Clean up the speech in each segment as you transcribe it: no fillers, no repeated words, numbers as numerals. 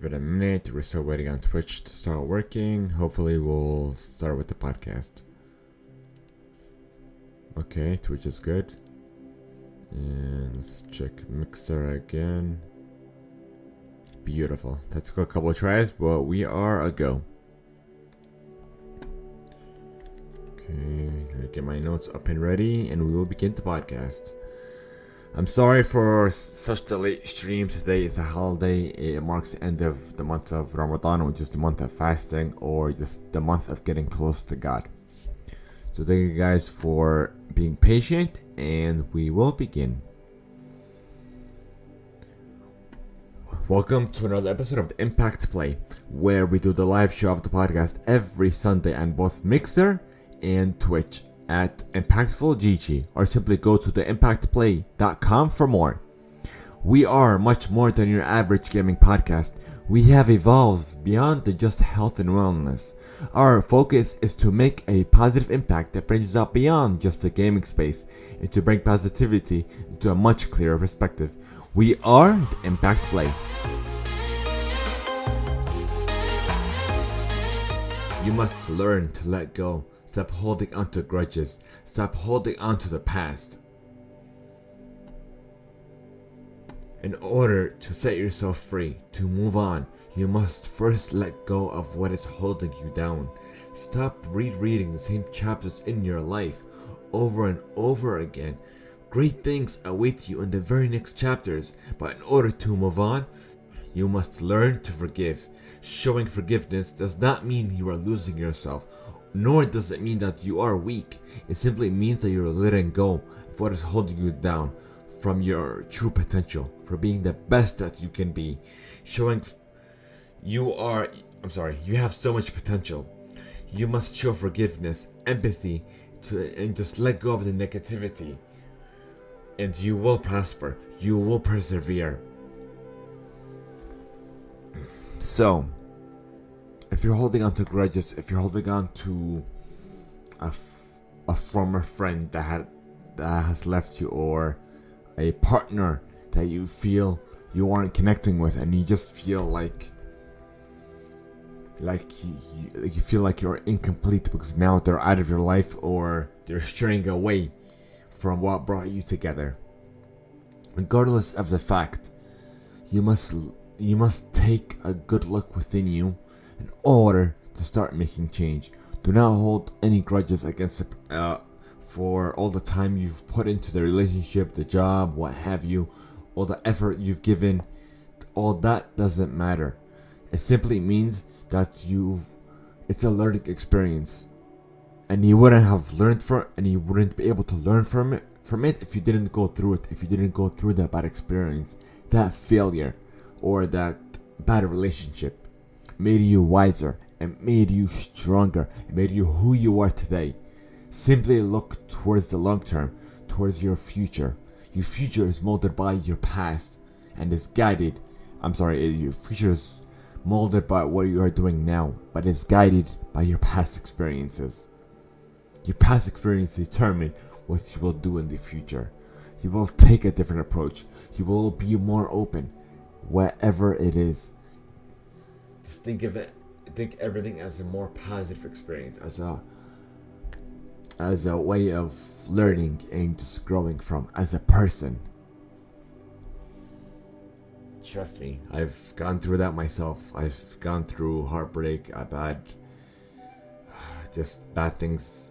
it a minute. We're still waiting on Twitch to start working. Hopefully we'll start with the podcast. Okay, Twitch is good. And let's check Mixer again. Beautiful. That took a couple of tries, but we are a go. Okay, gonna get my notes up and ready, and we will begin the podcast. I'm sorry for such delayed stream. Today is a holiday. It marks the end of the month of Ramadan, which is the month of fasting, or just the month of getting close to God. So thank you guys for being patient, and we will begin. Welcome to another episode of the Impact Play, where we do the live show of the podcast every Sunday on both Mixer and Twitch at ImpactfulGG, or simply go to theimpactplay.com for more. We are much more than your average gaming podcast. We have evolved beyond just health and wellness. Our focus is to make a positive impact that branches out beyond just the gaming space and to bring positivity into a much clearer perspective. We are the Impact Play. You must learn to let go. Stop holding onto grudges. Stop holding onto the past. In order to set yourself free, to move on, you must first let go of what is holding you down. Stop rereading the same chapters in your life over and over again. Great things await you in the very next chapters, but in order to move on, you must learn to forgive. Showing forgiveness does not mean you are losing yourself, nor does it mean that you are weak. It simply means that you're letting go of what is holding you down from your true potential, for being the best that you can be. You have so much potential. You must show forgiveness, empathy, and just let go of the negativity. And you will prosper. You will persevere. So, if you're holding on to grudges, if you're holding on to a former friend that has left you, or a partner that you feel you aren't connecting with, and you just feel like you feel like you're incomplete because now they're out of your life, or they're straying away from what brought you together. Regardless of the fact, you must take a good look within you in order to start making change. Do not hold any grudges against for all the time you've put into the relationship, the job, what have you, all the effort you've given. All that doesn't matter. It simply means that it's a learning experience, and you wouldn't be able to learn from it if you didn't go through it, if you didn't go through that bad experience, that failure, or that bad relationship. It made you wiser, and made you stronger, it made you who you are today. Simply look towards the long term, towards your future. Your future is molded by your past, and is guided. Your future is molded by what you are doing now, but is guided by your past experiences. Your past experiences determine what you will do in the future. You will take a different approach. You will be more open, whatever it is. Just think everything as a more positive experience, as a way of learning and just growing from as a person. Trust me, I've gone through that myself. I've gone through heartbreak, bad things.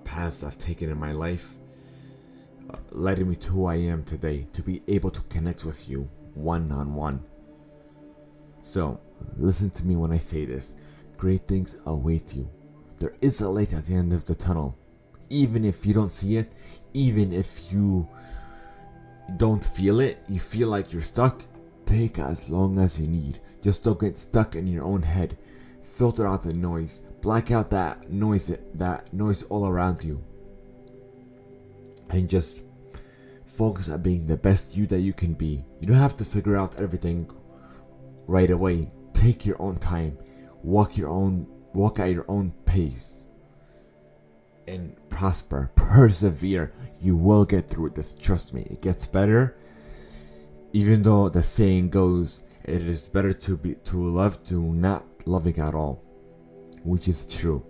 Paths I've taken in my life, leading me to who I am today, to be able to connect with you one-on-one. So, listen to me when I say this. Great things await you. There is a light at the end of the tunnel. Even if you don't see it, even if you don't feel it, you feel like you're stuck, take as long as you need. Just don't get stuck in your own head. Filter out the noise. Black out that noise all around you. And just focus on being the best you that you can be. You don't have to figure out everything right away. Take your own time. Walk at your own pace. And prosper. Persevere. You will get through this. Trust me. It gets better. Even though the saying goes, it is better to love to not loving at all, which is true.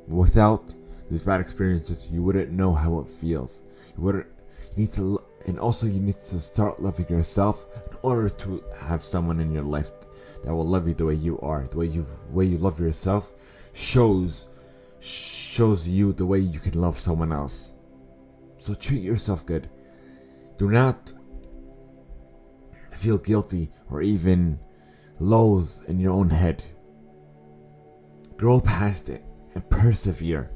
Without these bad experiences, you wouldn't know how it feels. You need to, and also you need to start loving yourself in order to have someone in your life that will love you the way you are. The way you love yourself shows you the way you can love someone else. So treat yourself good. Do not feel guilty or even loathe in your own head. Grow past it and persevere.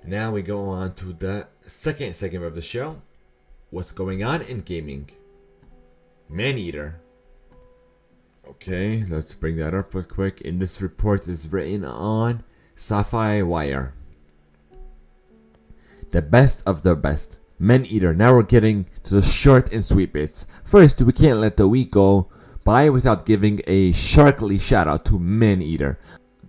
Now we go on to the second segment of the show. What's going on in gaming? Maneater. Okay, let's bring that up real quick. And this report is written on Sci-Fi Wire. The best of the best. Maneater. Now we're getting to the short and sweet bits. First, we can't let the week go by without giving a sharkly shout out to Maneater,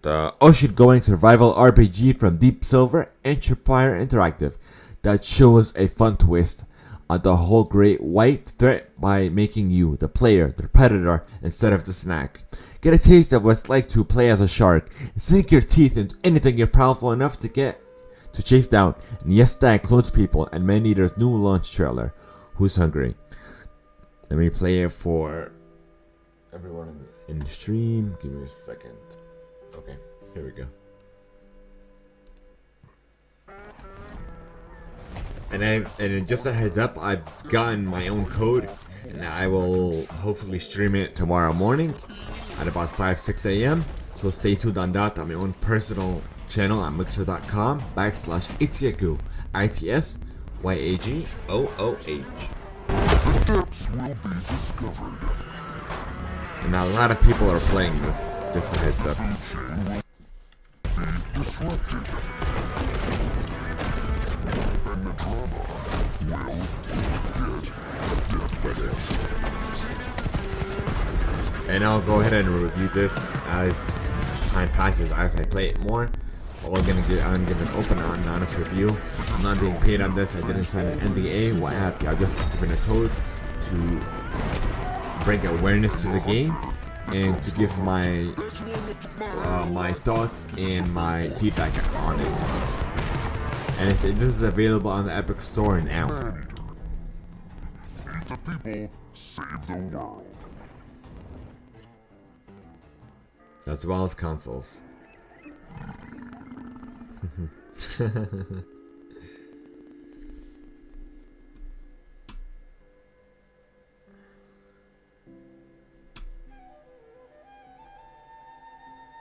the ocean-going survival RPG from Deep Silver Empire Interactive that shows a fun twist on the whole great white threat by making you, the player, the predator instead of the snack. Get a taste of what it's like to play as a shark and sink your teeth into anything you're powerful enough to chase down. And yes, that includes people and Maneater's new launch trailer. Who's hungry? Let me play it for everyone in the stream. Give me a second. Okay, here we go. And just a heads up, I've gotten my own code, and I will hopefully stream it tomorrow morning at about 5-6 a.m. So stay tuned on that on my own personal channel at mixer.com/Itsuyagu, ITSYAGOOH. The depths will be discovered. And now a lot of people are playing this. Just a heads up. And I'll go ahead and review this as time passes, as I play it more. I'm gonna give an open and honest review. I'm not being paid on this. I didn't sign an NDA. What have you? I just given a code to bring awareness to the game and to give my thoughts and my feedback on it. And this is available on the Epic Store now. The people save the world. As well as consoles.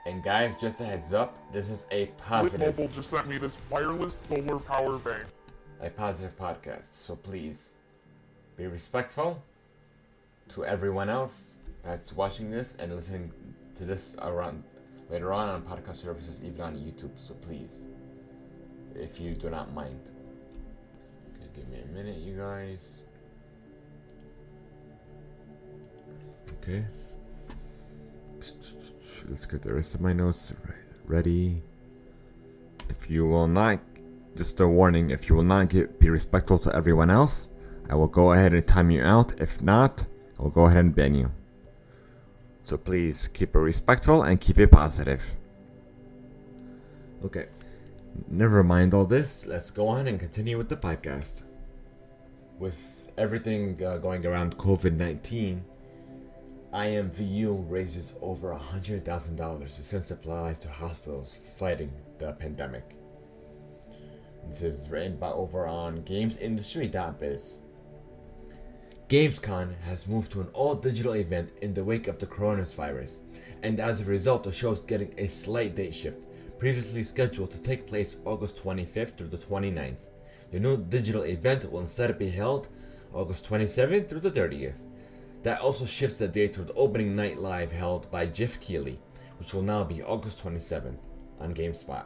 And guys, just a heads up, this is a positive. Mobile just sent me this wireless solar power bank. A positive podcast, so please be respectful to everyone else that's watching this and listening to this around later on podcast services, even on YouTube. So please, if you do not mind. Okay, give me a minute, you guys. Okay. Let's get the rest of my notes ready. If you will not, just a warning, if you will not be respectful to everyone else, I will go ahead and time you out. If not, I will go ahead and ban you. So please keep it respectful and keep it positive. Okay, never mind all this. Let's go on and continue with the podcast. With everything going around COVID-19, IMVU raises over $100,000 to send supplies to hospitals fighting the pandemic. This is written by over on gamesindustry.biz. Gamescom has moved to an all-digital event in the wake of the coronavirus, and as a result, the show is getting a slight date shift, previously scheduled to take place August 25th through the 29th. The new digital event will instead be held August 27th through the 30th. That also shifts the date to the opening night live held by Jeff Keighley, which will now be August 27th on GameSpot.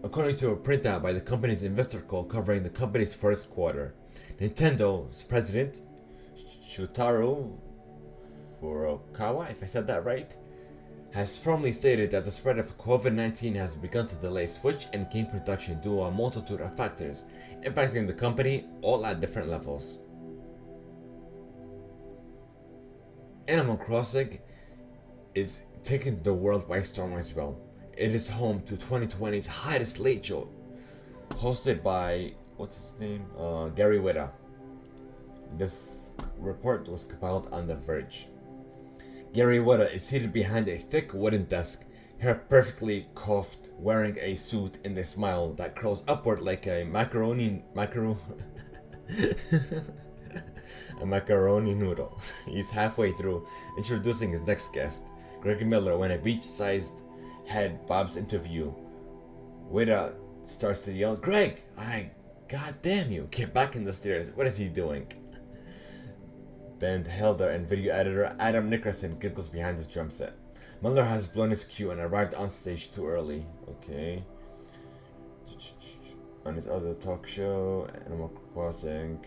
According to a printout by the company's investor call covering the company's first quarter, Nintendo's president, Shutaro Furukawa, if I said that right, has firmly stated that the spread of COVID-19 has begun to delay Switch and game production due to a multitude of factors impacting the company, all at different levels. Animal Crossing is taking the world by storm as well. It is home to 2020's hottest late show, hosted by, what's his name? Gary Whitta. This report was compiled on The Verge. Gary Whitta is seated behind a thick wooden desk, hair perfectly coiffed, wearing a suit and a smile that curls upward like a macaroni noodle. He's halfway through introducing his next guest, Greg Miller, when a beach-sized head bobs into view. Whitta starts to yell, "Greg! God damn you! Get back in the stairs! What is he doing?" Band Helder and video editor Adam Nickerson giggles behind his drum set. Miller has blown his cue and arrived on stage too early. Okay. On his other talk show, Animal Crossing.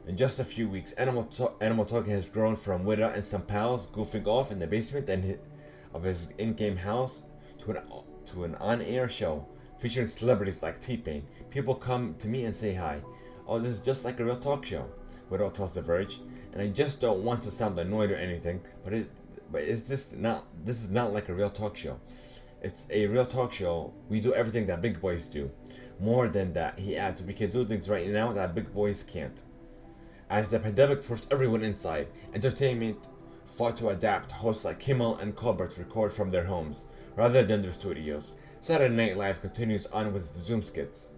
In just a few weeks, Animal Talking has grown from Whitta and some pals goofing off in the basement of his in-game house to an on-air show featuring celebrities like T-Pain. People come to me and say hi. "Oh, this is just like a real talk show," Whitta tells The Verge. "And I just don't want to sound annoyed or anything, but this is not like a real talk show. It's a real talk show. We do everything that big boys do. More than that," he adds, "we can do things right now that big boys can't." As the pandemic forced everyone inside, entertainment fought to adapt. Hosts like Kimmel and Colbert record from their homes rather than their studios. Saturday Night Live continues on with Zoom skits,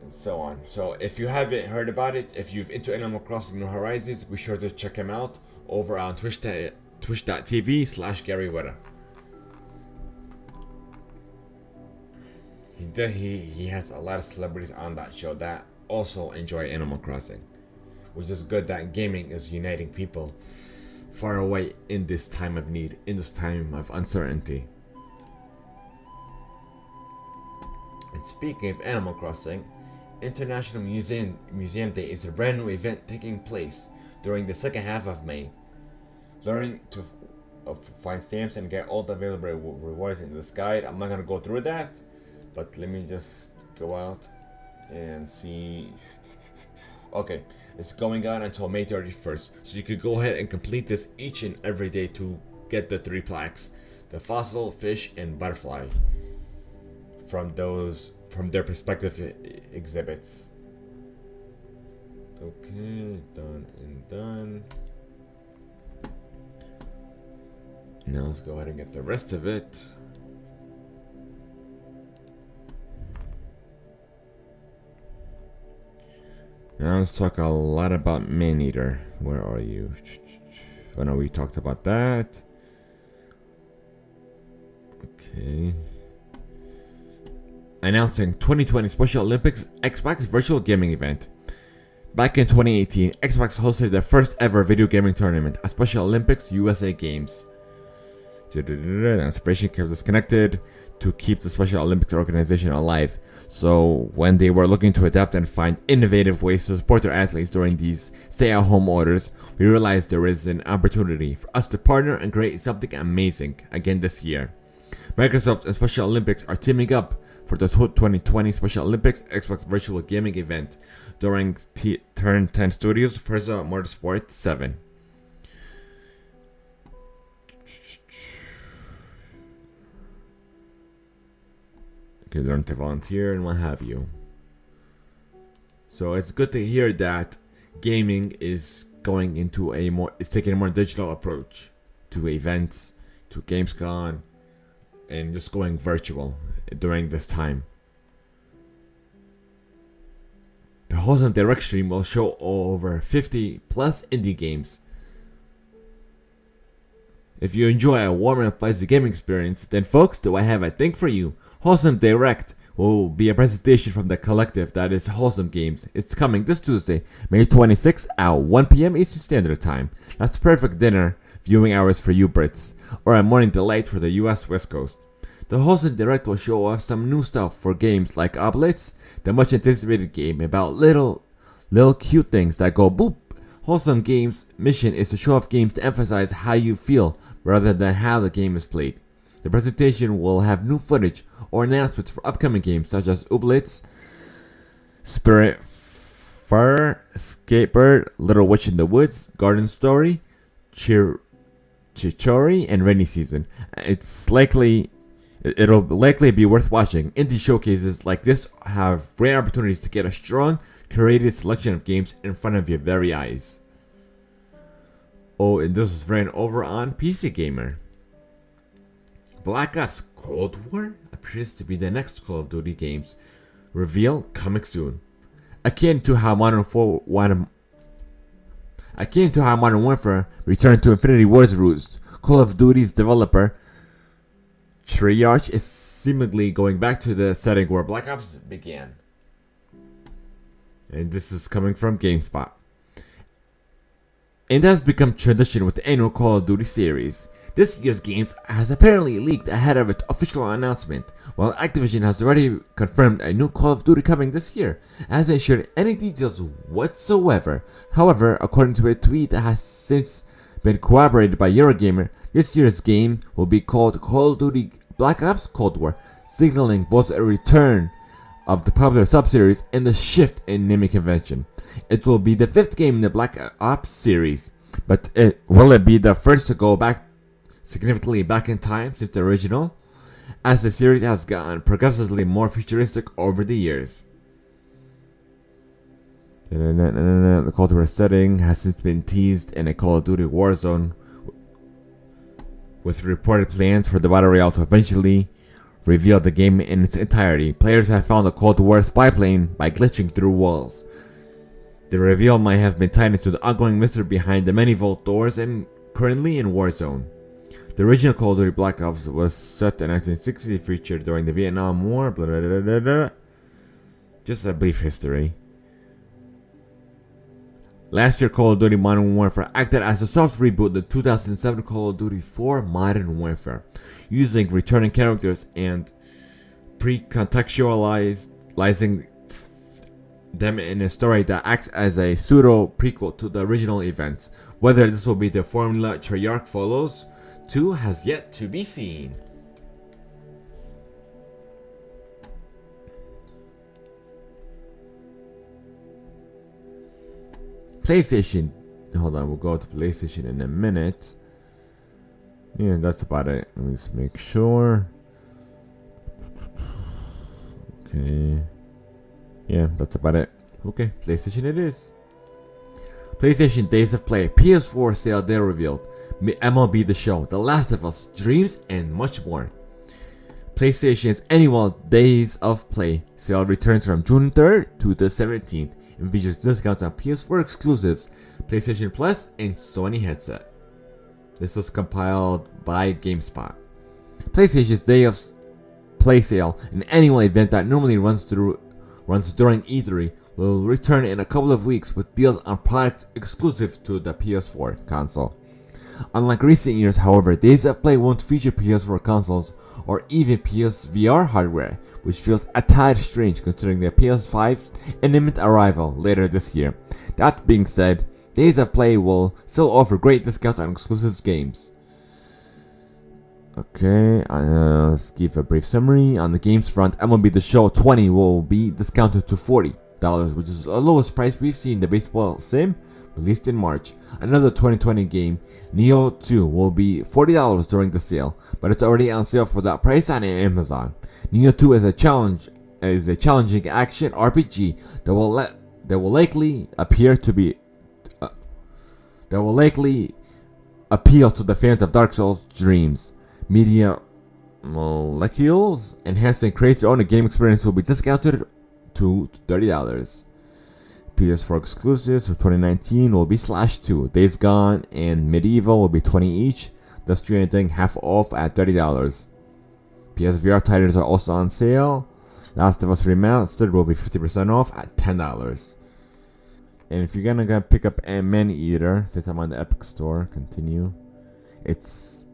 and so on. So if you haven't heard about it, if you've into Animal Crossing New Horizons, be sure to check him out over on twitch.tv/Gary Whitta. He has a lot of celebrities on that show that also enjoy Animal Crossing, which is good that gaming is uniting people far away in this time of need, in this time of uncertainty. And speaking of Animal Crossing, International Museum Day is a brand new event taking place during the second half of May. Learn to find stamps and get all the available rewards in this guide. I'm not going to go through that, but let me just go out and see. Okay, it's going on until May 31st, so you could go ahead and complete this each and every day to get the 3 plaques: the fossil, fish, and butterfly from their respective exhibits. Okay, done and done. Now let's go ahead and get the rest of it. Now let's talk a lot about Maneater. Where are you? Oh no, we talked about that. Okay. Announcing 2020 Special Olympics Xbox Virtual Gaming Event. Back in 2018, Xbox hosted their first ever video gaming tournament at Special Olympics USA Games. Inspiration kept us connected to keep the Special Olympics organization alive. So when they were looking to adapt and find innovative ways to support their athletes during these stay-at-home orders, we realized there is an opportunity for us to partner and create something amazing again this year. Microsoft and Special Olympics are teaming up for the 2020 Special Olympics Xbox Virtual Gaming Event during Turn 10 Studios Forza Motorsport 7. Okay, learn to volunteer and what have you. So it's good to hear that gaming is taking a more digital approach to events, to Gamescom, and just going virtual during this time. The Wholesome Direct stream will show over 50 plus indie games. If you enjoy a warm and fuzzy gaming experience, then folks, do I have a thing for you. Wholesome Direct will be a presentation from the collective that is Wholesome Games. It's coming this Tuesday, May 26th at 1 p.m. Eastern Standard Time. That's perfect dinner viewing hours for you Brits, or a morning delight for the US West Coast. The Wholesome Direct will show off some new stuff for games like Oblates, the much anticipated game about little cute things that go boop. Wholesome Games' mission is to show off games to emphasize how you feel rather than how the game is played. The presentation will have new footage or announcements for upcoming games such as Oblates, Spirit Fire, Skatebird, Little Witch in the Woods, Garden Story, Chichori, and Rainy Season. It'll likely be worth watching. Indie showcases like this have great opportunities to get a strong, curated selection of games in front of your very eyes. Oh, and this was ran over on PC Gamer. Black Ops Cold War appears to be the next Call of Duty game's reveal coming soon. Akin to how Modern Warfare returned to Infinity Ward's roots, Call of Duty's developer Treyarch is seemingly going back to the setting where Black Ops began. And this is coming from GameSpot. And has become tradition with the annual Call of Duty series. This year's games has apparently leaked ahead of its official announcement, while Activision has already confirmed a new Call of Duty coming this year, as they shared any details whatsoever. However, according to a tweet that has since been corroborated by Eurogamer, this year's game will be called Call of Duty Black Ops Cold War, signaling both a return of the popular sub-series and the shift in naming convention. It will be the 5th game in the Black Ops series, but will it be the first to go back significantly back in time since the original, as the series has gotten progressively more futuristic over the years. The Cold War setting has since been teased in a Call of Duty Warzone, with reported plans for the Battle Royale to eventually reveal the game in its entirety. Players have found a Cold War spy plane by glitching through walls. The reveal might have been tied into the ongoing mystery behind the many vault doors and currently in Warzone. The original Call of Duty Black Ops was set in 1960, featured during the Vietnam War. Blah, blah, blah, blah, blah. Just a brief history. Last year, Call of Duty Modern Warfare acted as a soft reboot of the 2007 Call of Duty 4 Modern Warfare, using returning characters and pre-contextualizing them in a story that acts as a pseudo-prequel to the original events. Whether this will be the formula Treyarch follows to has yet to be seen. PlayStation. Hold on, we'll go to PlayStation in a minute. Yeah, that's about it. Let me just make sure. Okay. Yeah, that's about it. Okay, PlayStation it is. PlayStation Days of Play, PS4 sale they revealed. MLB The Show, The Last of Us, Dreams, and much more. PlayStation's annual Days of Play sale returns from June 3rd to the 17th and features discounts on PS4 exclusives, PlayStation Plus, and Sony headset. This was compiled by GameSpot. PlayStation's Day of Play sale, an annual event that normally runs during E3, will return in a couple of weeks with deals on products exclusive to the PS4 console. Unlike recent years, however, Days of Play won't feature PS4 consoles or even PSVR hardware, which feels a tad strange considering the PS5's imminent arrival later this year. That being said, Days of Play will still offer great discounts on exclusive games. Okay, let's give a brief summary. On the games front, MLB The Show 20 will be discounted to $40, which is the lowest price we've seen in the baseball sim, released in March. Another 2020 game, Neo 2, will be $40 during the sale, but it's already on sale for that price on Amazon. Neo 2 is a challenging action RPG that will likely appeal to the fans of Dark Souls, Dreams. Media molecules enhancing create your own game experience will be discounted to $30. PS4 exclusives for 2019 will be Slash 2, Days Gone, and Medieval will be 20 each. Death Stranding half off at $30. PSVR titles are also on sale. Last of Us Remastered will be 50% off at $10. And if you're gonna pick up Maneater, since I'm on the Epic Store, continue. It's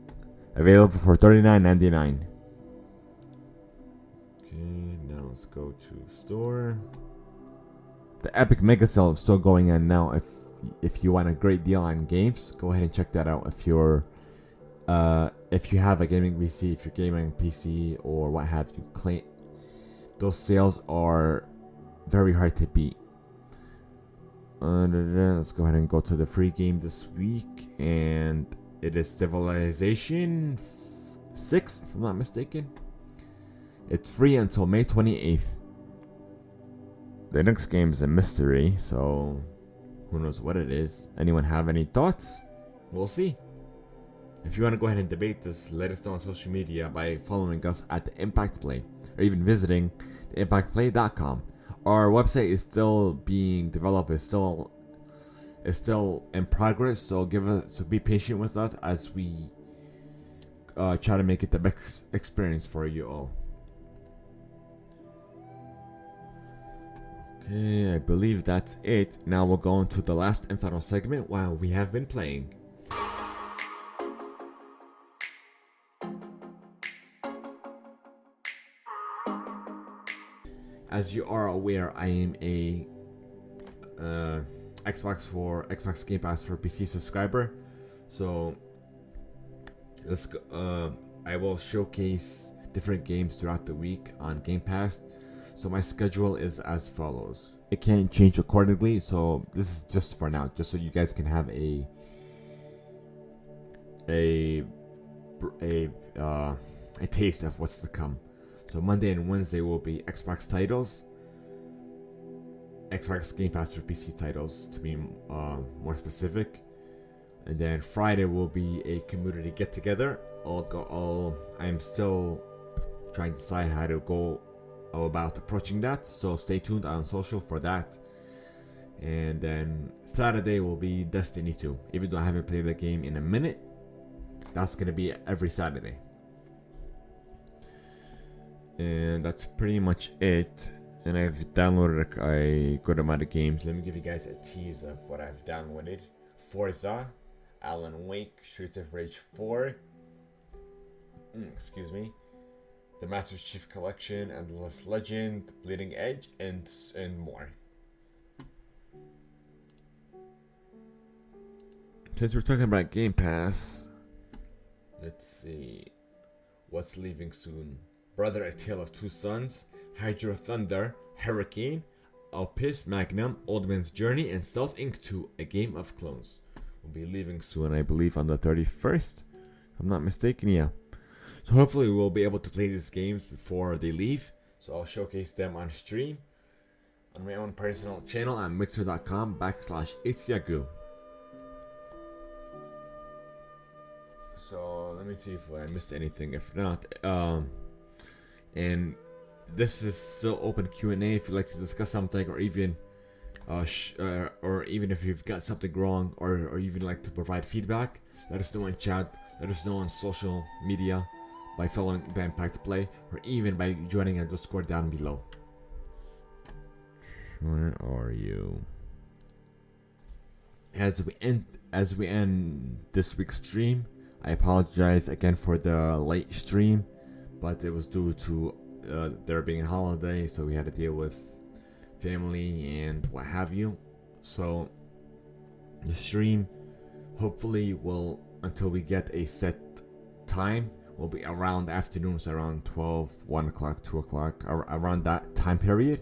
available for $39.99. Okay, now let's go to store. The Epic Mega Sale is still going on now. If you want a great deal on games, go ahead and check that out. If you have a gaming PC, if you're gaming PC or what have you, those sales are very hard to beat. Let's go ahead and go to the free game this week, and it is Civilization 6, if I'm not mistaken. It's free until May 28th. The next game is a mystery, so who knows what it is. Anyone have any thoughts? We'll see. If you want to go ahead and debate this, let us know on social media by following us at the Impact Play, or even visiting theimpactplay.com. Our website is still being developed. It's still in progress. So be patient with us as we try to make it the best experience for you all. Okay, I believe that's it. Now we'll go into the last and final segment while we have been playing. As you are aware, I am a Xbox Game Pass for PC subscriber. So let's go, I will showcase different games throughout the week on Game Pass. So my schedule is as follows. It can change accordingly, so this is just for now, just so you guys can have a taste of what's to come. So Monday and Wednesday will be Xbox titles, Xbox Game Pass for PC titles to be more specific, and then Friday will be a community get together. I'm still trying to decide how to go about approaching that, so stay tuned on social for that. And then Saturday will be Destiny 2. Even though I haven't played the game in a minute, that's gonna be every Saturday. And that's pretty much it. And I've downloaded a good amount of games. Let me give you guys a tease of what I've downloaded. Forza, Alan Wake, Streets of Rage 4, the Master Chief Collection, Endless Legend, Bleeding Edge, and more. Since we're talking about Game Pass, let's see. What's leaving soon? Brother, A Tale of Two Sons, Hydro Thunder, Hurricane, Opus Magnum, Old Man's Journey, and Stealth Inc. 2, A Game of Clones. Will be leaving soon, I believe on the 31st. If I'm not mistaken, yeah. So hopefully we'll be able to play these games before they leave. So I'll showcase them on stream on my own personal channel at mixer.com/itsyagoo. So let me see if I missed anything. If not, and this is still open Q&A if you'd like to discuss something, or even if you've got something wrong, or even like to provide feedback. Let us know in chat. Let us know on social media by following the Impact Play, or even by joining our Discord down below. Where are you? As we end this week's stream, I apologize again for the late stream, but it was due to there being a holiday, so we had to deal with family and what have you. So the stream hopefully will, until we get a set time, will be around afternoons, around 12, 1 o'clock, 2 o'clock, around that time period.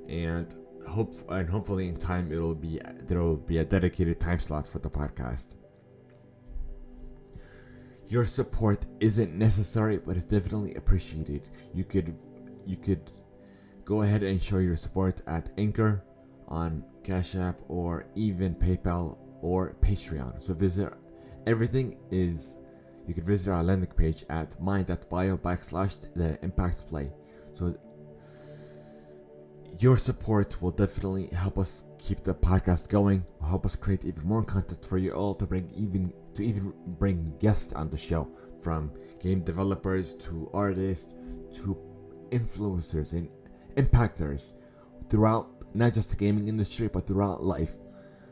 And hopefully in time there will be a dedicated time slot for the podcast. Your support isn't necessary, but it's definitely appreciated. You could go ahead and show your support at Anchor, on Cash App, or even PayPal or Patreon. So you can visit our landing page at mind.bio/theimpactplay. So Your support will definitely help us keep the podcast going, will help us create even more content for you all to even bring guests on the show, from game developers to artists to influencers and impactors throughout not just the gaming industry but throughout life.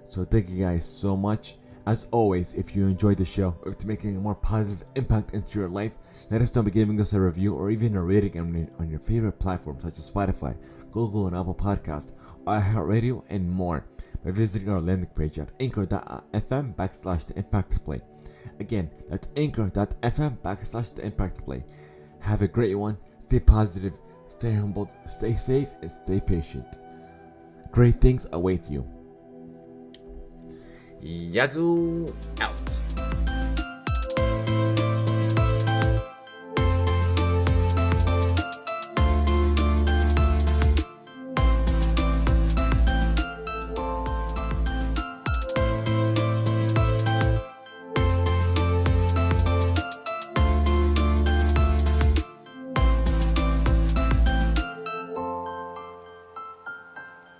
So thank you guys so much. As always, if you enjoyed the show, or if it's making a more positive impact into your life, let us know by giving us a review or even a rating on your favorite platforms such as Spotify, Google and Apple Podcast, iHeartRadio, and more by visiting our landing page at anchor.fm/TheImpactPlay. Again, that's anchor.fm/TheImpactPlay. Have a great one. Stay positive, stay humbled, stay safe, and stay patient. Great things await you. Yaku out.